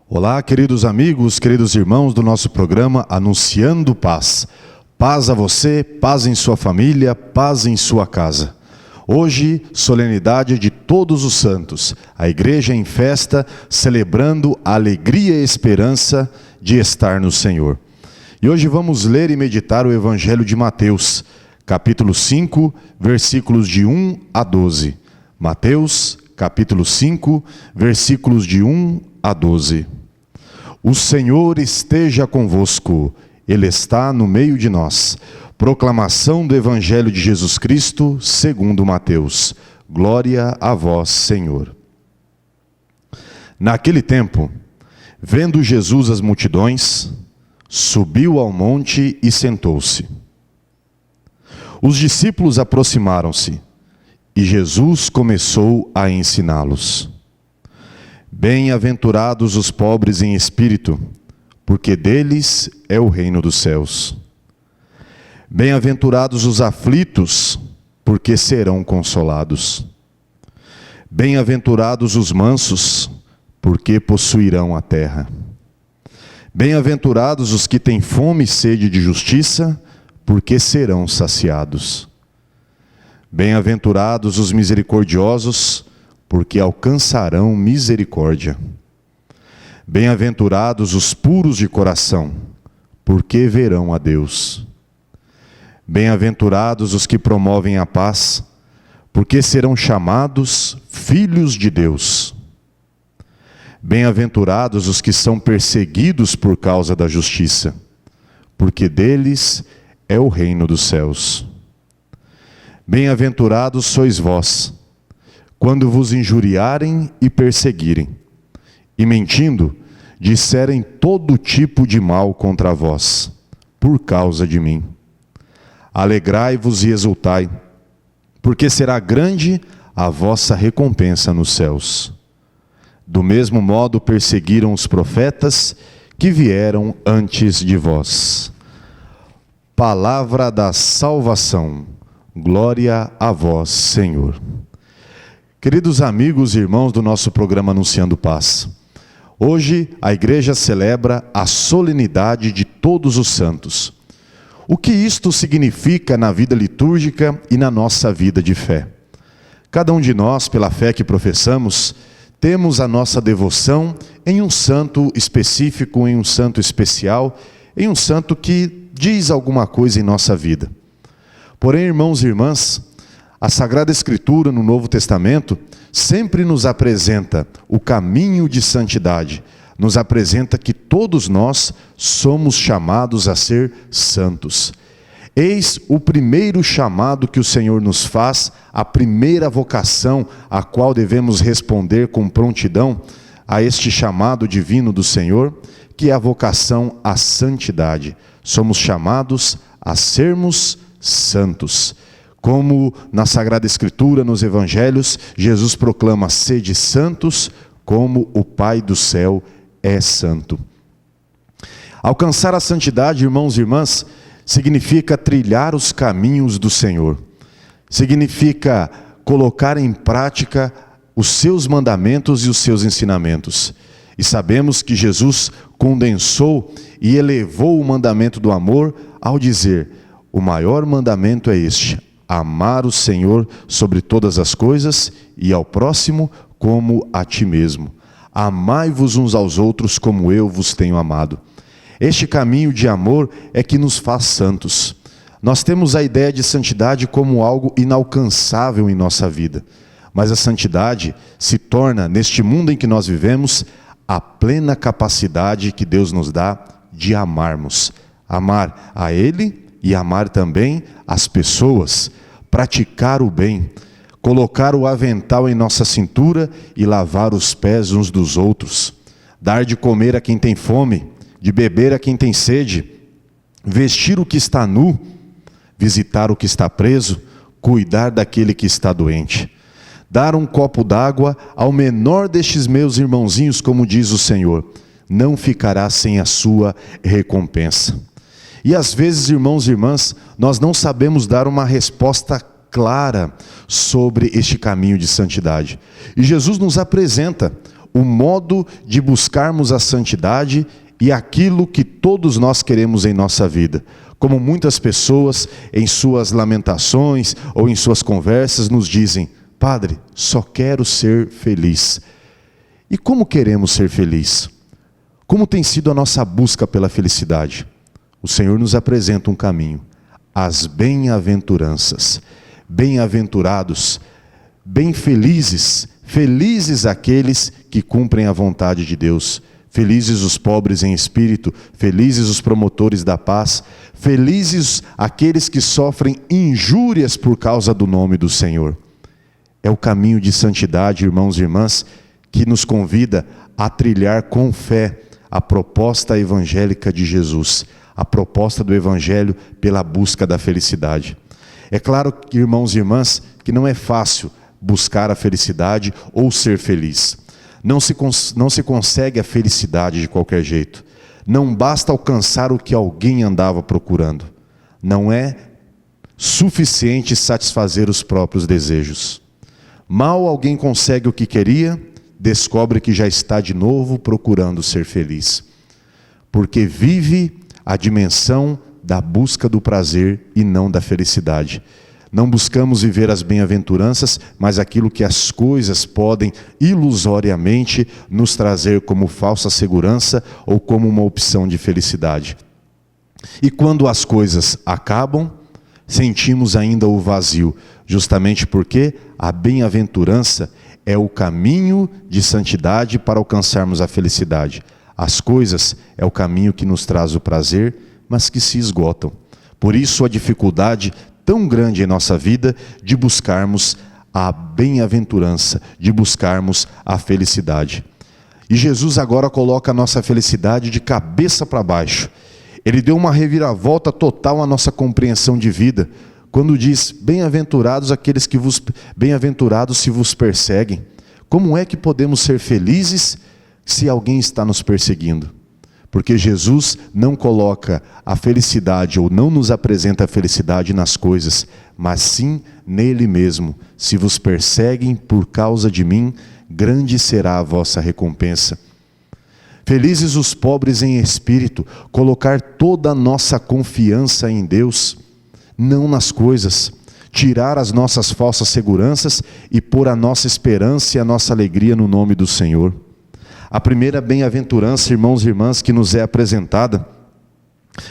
Olá, queridos amigos, queridos irmãos do nosso programa Anunciando Paz. Paz a você, paz em sua família, paz em sua casa. Hoje, solenidade de todos os santos. A igreja em festa, celebrando a alegria e esperança de estar no Senhor. E hoje vamos ler e meditar o Evangelho de Mateus, capítulo 5, versículos de 1 a 12. Mateus, capítulo 5, versículos de 1 a 12. O Senhor esteja convosco, Ele está no meio de nós. Proclamação do Evangelho de Jesus Cristo, segundo Mateus. Glória a vós, Senhor. Naquele tempo, vendo Jesus as multidões, subiu ao monte e sentou-se. Os discípulos aproximaram-se, e Jesus começou a ensiná-los. Bem-aventurados os pobres em espírito, porque deles é o reino dos céus. Bem-aventurados os aflitos, porque serão consolados. Bem-aventurados os mansos, porque possuirão a terra. Bem-aventurados os que têm fome e sede de justiça, porque serão saciados. Bem-aventurados os misericordiosos, porque alcançarão misericórdia. Bem-aventurados os puros de coração, porque verão a Deus. Bem-aventurados os que promovem a paz, porque serão chamados filhos de Deus. Bem-aventurados os que são perseguidos por causa da justiça, porque deles é o reino dos céus. Bem-aventurados sois vós, quando vos injuriarem e perseguirem, e mentindo, disserem todo tipo de mal contra vós, por causa de mim. Alegrai-vos e exultai, porque será grande a vossa recompensa nos céus. Do mesmo modo perseguiram os profetas que vieram antes de vós. Palavra da salvação. Glória a vós, Senhor. Queridos amigos e irmãos do nosso programa Anunciando Paz, hoje a igreja celebra a solenidade de todos os santos. O que isto significa na vida litúrgica e na nossa vida de fé? Cada um de nós, pela fé que professamos, temos a nossa devoção em um santo específico, em um santo especial, em um santo que diz alguma coisa em nossa vida. Porém, irmãos e irmãs, a Sagrada Escritura no Novo Testamento sempre nos apresenta o caminho de santidade, nos apresenta que todos nós somos chamados a ser santos. Eis o primeiro chamado que o Senhor nos faz, a primeira vocação a qual devemos responder com prontidão a este chamado divino do Senhor, que é a vocação à santidade. Somos chamados a sermos santos. Como na Sagrada Escritura, nos Evangelhos, Jesus proclama: sede santos, como o Pai do céu é santo. Alcançar a santidade, irmãos e irmãs, significa trilhar os caminhos do Senhor. Significa colocar em prática os seus mandamentos e os seus ensinamentos. E sabemos que Jesus condensou e elevou o mandamento do amor ao dizer: o maior mandamento é este: amar o Senhor sobre todas as coisas e ao próximo como a ti mesmo. Amai-vos uns aos outros como eu vos tenho amado. Este caminho de amor é que nos faz santos. Nós temos a ideia de santidade como algo inalcançável em nossa vida. Mas a santidade se torna, neste mundo em que nós vivemos, a plena capacidade que Deus nos dá de amarmos. Amar a Ele e amar também as pessoas. Praticar o bem, colocar o avental em nossa cintura e lavar os pés uns dos outros, dar de comer a quem tem fome, de beber a quem tem sede, vestir o que está nu, visitar o que está preso, cuidar daquele que está doente, dar um copo d'água ao menor destes meus irmãozinhos, como diz o Senhor, não ficará sem a sua recompensa. E às vezes, irmãos e irmãs, nós não sabemos dar uma resposta clara sobre este caminho de santidade. E Jesus nos apresenta o modo de buscarmos a santidade e aquilo que todos nós queremos em nossa vida. Como muitas pessoas em suas lamentações ou em suas conversas nos dizem: Padre, só quero ser feliz. E como queremos ser felizes? Como tem sido a nossa busca pela felicidade? O Senhor nos apresenta um caminho, as bem-aventuranças. Bem-aventurados, bem felizes, felizes aqueles que cumprem a vontade de Deus. Felizes os pobres em espírito, felizes os promotores da paz, felizes aqueles que sofrem injúrias por causa do nome do Senhor. É o caminho de santidade, irmãos e irmãs, que nos convida a trilhar com fé a proposta evangélica de Jesus, a proposta do Evangelho pela busca da felicidade. É claro, irmãos e irmãs, que não é fácil buscar a felicidade ou ser feliz. Não se consegue a felicidade de qualquer jeito. Não basta alcançar o que alguém andava procurando. Não é suficiente satisfazer os próprios desejos. Mal alguém consegue o que queria, descobre que já está de novo procurando ser feliz. Porque vive a dimensão da busca do prazer e não da felicidade. Não buscamos viver as bem-aventuranças, mas aquilo que as coisas podem ilusoriamente nos trazer como falsa segurança ou como uma opção de felicidade. E quando as coisas acabam, sentimos ainda o vazio, justamente porque a bem-aventurança é o caminho de santidade para alcançarmos a felicidade. As coisas é o caminho que nos traz o prazer, mas que se esgotam. Por isso a dificuldade tão grande em nossa vida de buscarmos a bem-aventurança, de buscarmos a felicidade. E Jesus agora coloca a nossa felicidade de cabeça para baixo. Ele deu uma reviravolta total à nossa compreensão de vida, quando diz: bem-aventurados aqueles que bem-aventurados se vos perseguem. Como é que podemos ser felizes se alguém está nos perseguindo? Porque Jesus não coloca a felicidade ou não nos apresenta a felicidade nas coisas, mas sim nele mesmo. Se vos perseguem por causa de mim, grande será a vossa recompensa. Felizes os pobres em espírito, colocar toda a nossa confiança em Deus, não nas coisas. Tirar as nossas falsas seguranças e pôr a nossa esperança e a nossa alegria no nome do Senhor. A primeira bem-aventurança, irmãos e irmãs, que nos é apresentada: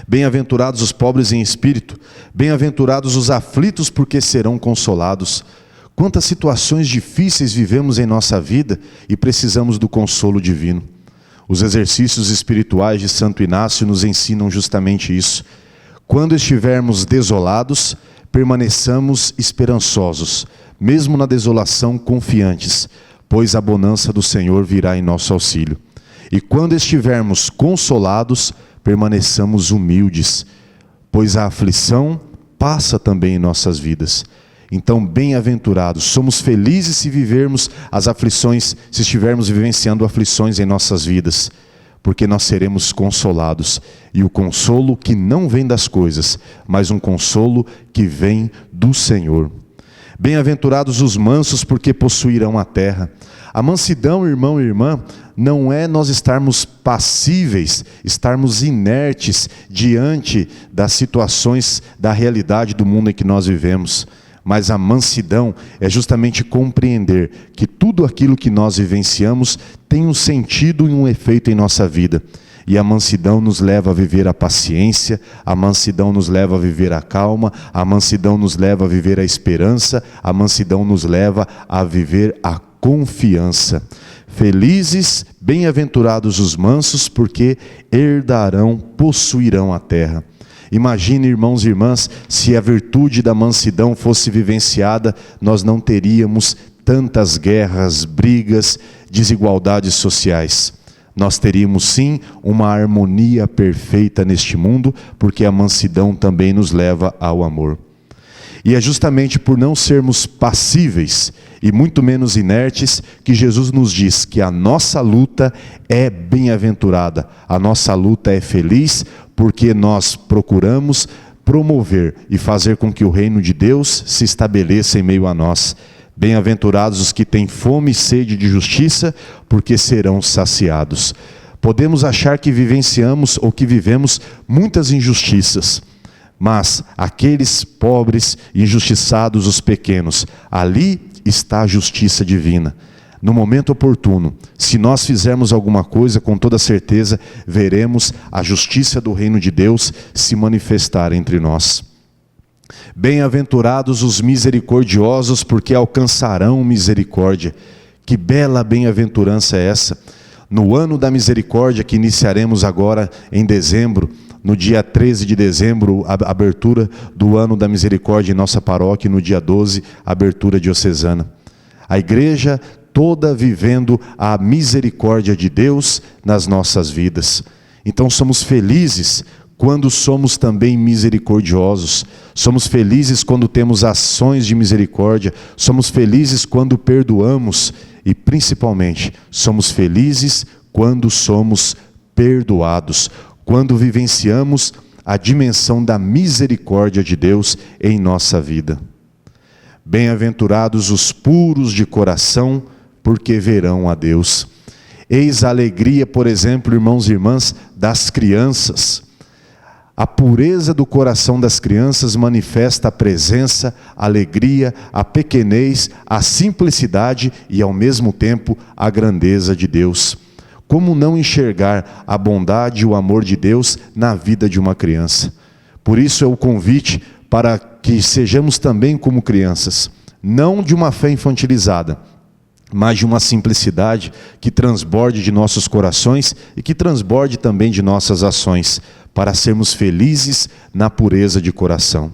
bem-aventurados os pobres em espírito, bem-aventurados os aflitos, porque serão consolados. Quantas situações difíceis vivemos em nossa vida e precisamos do consolo divino. Os exercícios espirituais de Santo Inácio nos ensinam justamente isso. Quando estivermos desolados, permaneçamos esperançosos, mesmo na desolação confiantes, pois a bonança do Senhor virá em nosso auxílio. E quando estivermos consolados, permaneçamos humildes, pois a aflição passa também em nossas vidas. Então, bem-aventurados, somos felizes se vivermos as aflições, se estivermos vivenciando aflições em nossas vidas, porque nós seremos consolados. E o consolo que não vem das coisas, mas um consolo que vem do Senhor. Bem-aventurados os mansos, porque possuirão a terra. A mansidão, irmão e irmã, não é nós estarmos passíveis, estarmos inertes diante das situações da realidade do mundo em que nós vivemos. Mas a mansidão é justamente compreender que tudo aquilo que nós vivenciamos tem um sentido e um efeito em nossa vida. E a mansidão nos leva a viver a paciência, a mansidão nos leva a viver a calma, a mansidão nos leva a viver a esperança, a mansidão nos leva a viver a confiança. Felizes, bem-aventurados os mansos, porque herdarão, possuirão a terra. Imagine, irmãos e irmãs, se a virtude da mansidão fosse vivenciada, nós não teríamos tantas guerras, brigas, desigualdades sociais. Nós teríamos sim uma harmonia perfeita neste mundo, porque a mansidão também nos leva ao amor. E é justamente por não sermos passíveis e muito menos inertes que Jesus nos diz que a nossa luta é bem-aventurada, a nossa luta é feliz, porque nós procuramos promover e fazer com que o reino de Deus se estabeleça em meio a nós. Bem-aventurados os que têm fome e sede de justiça, porque serão saciados. Podemos achar que vivenciamos ou que vivemos muitas injustiças, mas aqueles pobres, injustiçados, os pequenos, ali está a justiça divina. No momento oportuno, se nós fizermos alguma coisa, com toda certeza, veremos a justiça do reino de Deus se manifestar entre nós. Bem-aventurados os misericordiosos, porque alcançarão misericórdia. Que bela bem-aventurança é essa! No ano da misericórdia, que iniciaremos agora em dezembro, no dia 13 de dezembro, a abertura do ano da misericórdia em nossa paróquia, e no dia 12, a abertura diocesana. A igreja toda vivendo a misericórdia de Deus nas nossas vidas. Então somos felizes quando somos também misericordiosos. Somos felizes quando temos ações de misericórdia. Somos felizes quando perdoamos. E principalmente, somos felizes quando somos perdoados. Quando vivenciamos a dimensão da misericórdia de Deus em nossa vida. Bem-aventurados os puros de coração, porque verão a Deus. Eis a alegria, por exemplo, irmãos e irmãs, das crianças. A pureza do coração das crianças manifesta a presença, a alegria, a pequenez, a simplicidade e, ao mesmo tempo, a grandeza de Deus. Como não enxergar a bondade e o amor de Deus na vida de uma criança? Por isso é o convite para que sejamos também como crianças, não de uma fé infantilizada, mas de uma simplicidade que transborde de nossos corações e que transborde também de nossas ações, para sermos felizes na pureza de coração.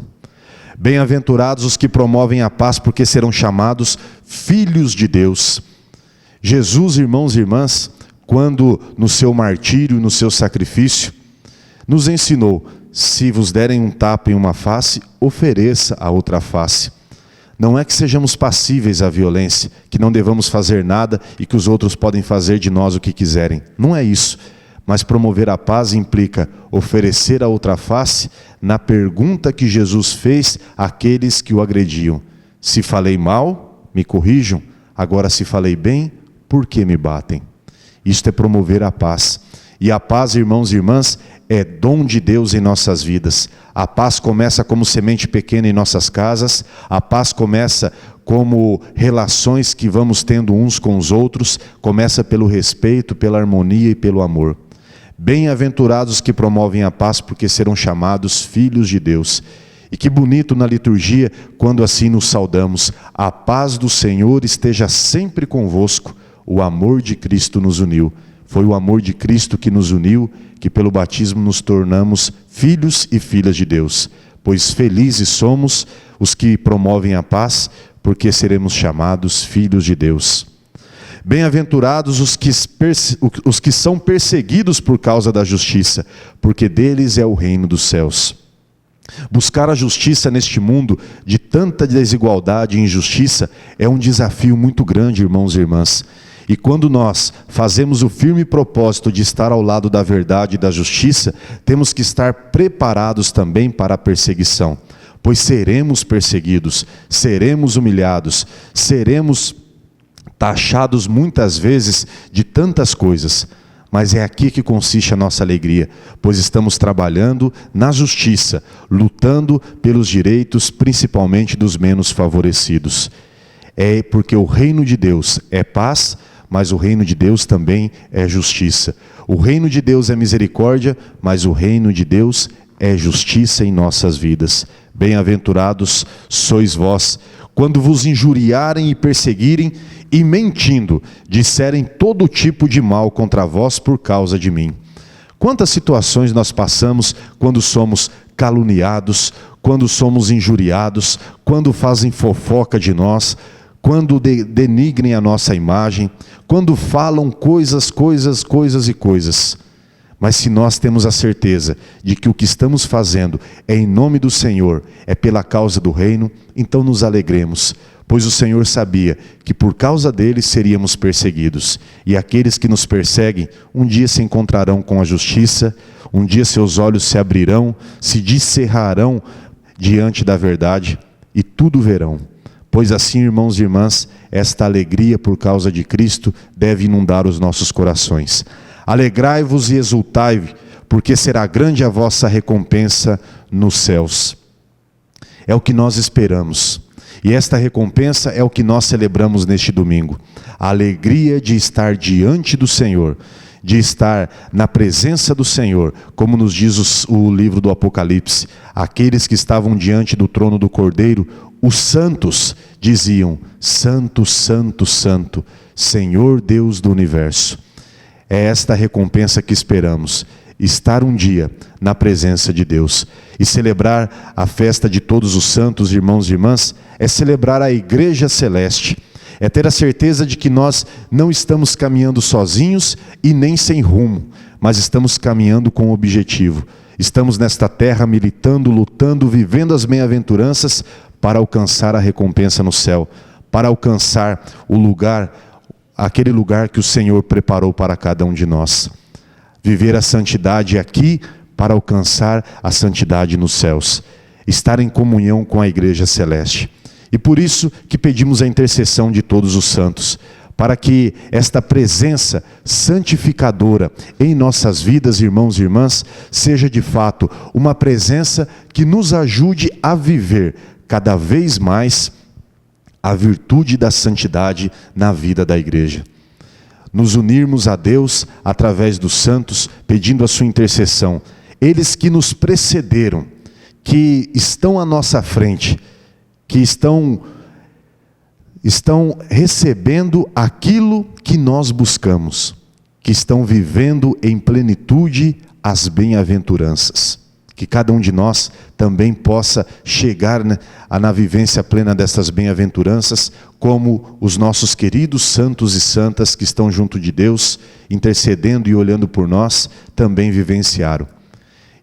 Bem-aventurados os que promovem a paz, porque serão chamados filhos de Deus. Jesus, irmãos e irmãs, quando no seu martírio, no seu sacrifício, nos ensinou: se vos derem um tapa em uma face, ofereça a outra face. Não é que sejamos passíveis à violência, que não devamos fazer nada e que os outros podem fazer de nós o que quiserem. Não é isso. Mas promover a paz implica oferecer a outra face na pergunta que Jesus fez àqueles que o agrediam. Se falei mal, me corrijam. Agora, se falei bem, por que me batem? Isto é promover a paz. E a paz, irmãos e irmãs, é dom de Deus em nossas vidas. A paz começa como semente pequena em nossas casas. A paz começa como relações que vamos tendo uns com os outros. Começa pelo respeito, pela harmonia e pelo amor. Bem-aventurados que promovem a paz, porque serão chamados filhos de Deus. E que bonito na liturgia, quando assim nos saudamos: a paz do Senhor esteja sempre convosco, o amor de Cristo nos uniu. Foi o amor de Cristo que nos uniu, que pelo batismo nos tornamos filhos e filhas de Deus. Pois felizes somos os que promovem a paz, porque seremos chamados filhos de Deus. Bem-aventurados os que são perseguidos por causa da justiça, porque deles é o reino dos céus. Buscar a justiça neste mundo de tanta desigualdade e injustiça é um desafio muito grande, irmãos e irmãs. E quando nós fazemos o firme propósito de estar ao lado da verdade e da justiça, temos que estar preparados também para a perseguição. Pois seremos perseguidos, seremos humilhados, seremos taxados muitas vezes de tantas coisas, mas é aqui que consiste a nossa alegria, pois estamos trabalhando na justiça, lutando pelos direitos, principalmente dos menos favorecidos. É porque o reino de Deus é paz, mas o reino de Deus também é justiça. O reino de Deus é misericórdia, mas o reino de Deus é justiça em nossas vidas. Bem-aventurados sois vós, quando vos injuriarem e perseguirem, e mentindo, disserem todo tipo de mal contra vós por causa de mim. Quantas situações nós passamos quando somos caluniados, quando somos injuriados, quando fazem fofoca de nós, quando denigrem a nossa imagem, quando falam coisas. Mas se nós temos a certeza de que o que estamos fazendo é em nome do Senhor, é pela causa do reino, então nos alegremos, pois o Senhor sabia que por causa dele seríamos perseguidos. E aqueles que nos perseguem, um dia se encontrarão com a justiça, Um dia seus olhos se abrirão, se descerrarão diante da verdade e tudo verão. Pois assim, irmãos e irmãs, esta alegria por causa de Cristo deve inundar os nossos corações. Alegrai-vos e exultai, porque será grande a vossa recompensa nos céus. É o que nós esperamos. E esta recompensa é o que nós celebramos neste domingo. A alegria de estar diante do Senhor, de estar na presença do Senhor, como nos diz o livro do Apocalipse. Aqueles que estavam diante do trono do Cordeiro, os santos, diziam: Santo, Santo, Santo, Senhor Deus do Universo. É esta recompensa que esperamos. Estar um dia na presença de Deus. E celebrar a festa de todos os santos, irmãos e irmãs, é celebrar a igreja celeste. É ter a certeza de que nós não estamos caminhando sozinhos e nem sem rumo, mas estamos caminhando com um objetivo. Estamos nesta terra militando, lutando, vivendo as bem-aventuranças para alcançar a recompensa no céu, para alcançar o lugar, aquele lugar que o Senhor preparou para cada um de nós. Viver a santidade aqui para alcançar a santidade nos céus. Estar em comunhão com a igreja celeste. E por isso que pedimos a intercessão de todos os santos, para que esta presença santificadora em nossas vidas, irmãos e irmãs, seja de fato uma presença que nos ajude a viver cada vez mais a virtude da santidade na vida da igreja. Nos unirmos a Deus através dos santos, pedindo a sua intercessão. Eles que nos precederam, que estão à nossa frente, que estão recebendo aquilo que nós buscamos, que estão vivendo em plenitude as bem-aventuranças. Que cada um de nós também possa chegar na vivência plena dessas bem-aventuranças, como os nossos queridos santos e santas que estão junto de Deus, intercedendo e olhando por nós, também vivenciaram.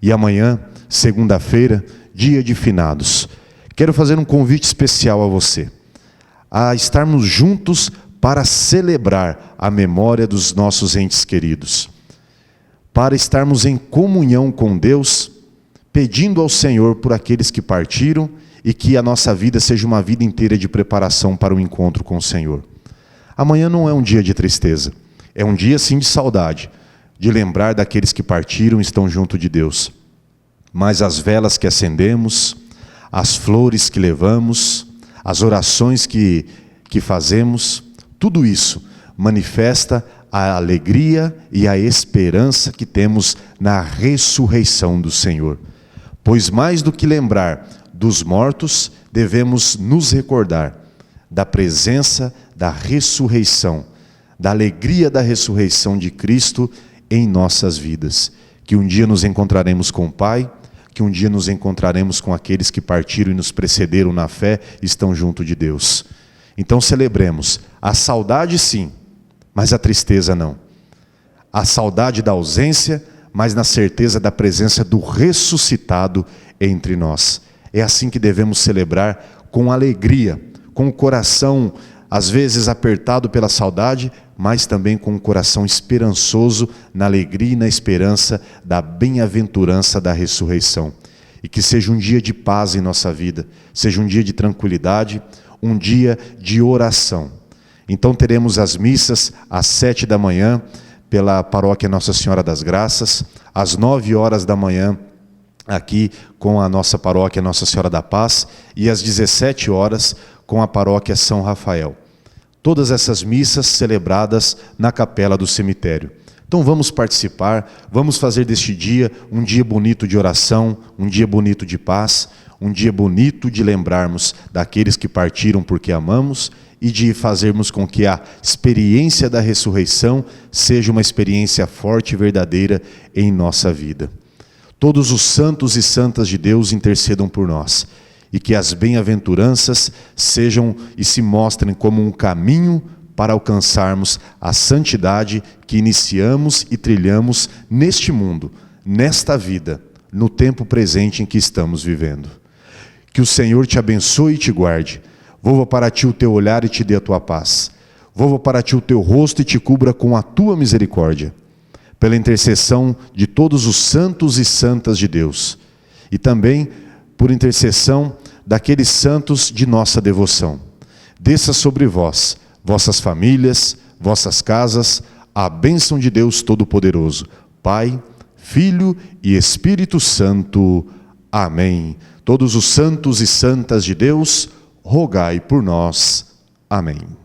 E amanhã, segunda-feira, dia de finados, quero fazer um convite especial a você, a estarmos juntos para celebrar a memória dos nossos entes queridos, para estarmos em comunhão com Deus, pedindo ao Senhor por aqueles que partiram e que a nossa vida seja uma vida inteira de preparação para o encontro com o Senhor. Amanhã não é um dia de tristeza, é um dia sim de saudade, de lembrar daqueles que partiram e estão junto de Deus. Mas as velas que acendemos, as flores que levamos, as orações que fazemos, tudo isso manifesta a alegria e a esperança que temos na ressurreição do Senhor. Pois mais do que lembrar dos mortos, devemos nos recordar da presença da ressurreição, da alegria da ressurreição de Cristo em nossas vidas. Que um dia nos encontraremos com o Pai, que um dia nos encontraremos com aqueles que partiram e nos precederam na fé e estão junto de Deus. Então celebremos a saudade sim, mas a tristeza não. A saudade da ausência, mas na certeza da presença do ressuscitado entre nós. É assim que devemos celebrar, com alegria, com o coração às vezes apertado pela saudade, mas também com o coração esperançoso na alegria e na esperança da bem-aventurança da ressurreição. E que seja um dia de paz em nossa vida, seja um dia de tranquilidade, um dia de oração. Então teremos as missas às 7 da manhã, pela paróquia Nossa Senhora das Graças, às 9 horas da manhã, aqui com a nossa paróquia Nossa Senhora da Paz, e às 17 horas com a paróquia São Rafael. Todas essas missas celebradas na capela do cemitério. Então vamos participar, vamos fazer deste dia um dia bonito de oração, um dia bonito de paz, um dia bonito de lembrarmos daqueles que partiram porque amamos e de fazermos com que a experiência da ressurreição seja uma experiência forte e verdadeira em nossa vida. Todos os santos e santas de Deus intercedam por nós e que as bem-aventuranças sejam e se mostrem como um caminho para alcançarmos a santidade que iniciamos e trilhamos neste mundo, nesta vida, no tempo presente em que estamos vivendo. Que o Senhor te abençoe e te guarde. Volva para ti o teu olhar e te dê a tua paz. Volva para ti o teu rosto e te cubra com a tua misericórdia. pela intercessão de todos os santos e santas de Deus, e também por intercessão daqueles santos de nossa devoção. Desça sobre vós, vossas famílias, vossas casas, a bênção de Deus Todo-Poderoso, Pai, Filho e Espírito Santo. Amém. Todos os santos e santas de Deus, rogai por nós. Amém.